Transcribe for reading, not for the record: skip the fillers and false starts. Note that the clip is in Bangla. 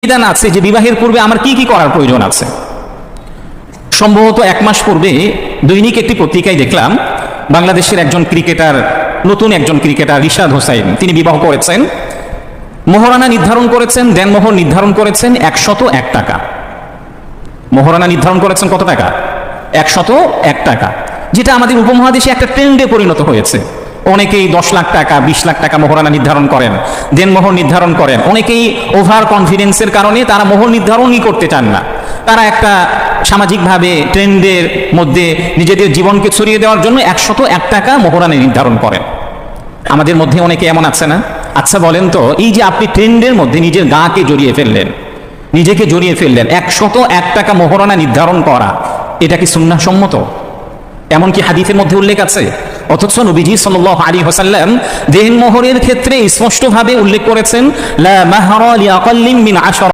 বিধান আছে যে বিবাহের পূর্বে আমার কি কি করার প্রয়োজন আছে। সম্ভবত 1 মাস পূর্বে দৈনিক একটি পত্রিকায় দেখলাম বাংলাদেশের একজন ক্রিকেটার, নতুন একজন ক্রিকেটার রিশাদ হোসাইন, তিনি বিবাহ করেছেন, মোহরানা নির্ধারণ করেছেন, দেনমোহর নির্ধারণ করেছেন 101 টাকা। মোহরানা নির্ধারণ করেছেন কত টাকা? 101 টাকা, যেটা আমাদের উপমহাদেশে একটা ট্রেন্ডে পরিণত হয়েছে। অনেকেই 10 লাখ টাকা 20 লাখ টাকা মোহরানা নির্ধারণ করেন, দেনমোহর নির্ধারণ করেন। অনেকেই ওভার কনফিডেন্সের কারণে তারা মোহর নির্ধারণই করতে চান না, তারা একটা সামাজিকভাবে ট্রেন্ডের মধ্যে নিজেদের জীবনকে ছড়িয়ে দেওয়ার জন্য 101 টাকা মোহরানা নির্ধারণ করেন। আমাদের মধ্যে অনেকে এমন আছে না? আচ্ছা বলেন তো, এই যে আপনি ট্রেন্ডের মধ্যে নিজের গাকে জড়িয়ে ফেললেন, নিজেকে জড়িয়ে ফেললেন, 101 টাকা মোহরানা নির্ধারণ করা, এটা কি সুন্নাহ সম্মত? এমন কি হাদিসের মধ্যে উল্লেখ আছে? অথচ নবীজি সাল্লাল্লাহু আলাইহি ওয়াসাল্লাম দেনমোহরের ক্ষেত্রে স্পষ্টভাবে উল্লেখ করেছেন, লা মাহরা লিআকাল্লিন মিন 10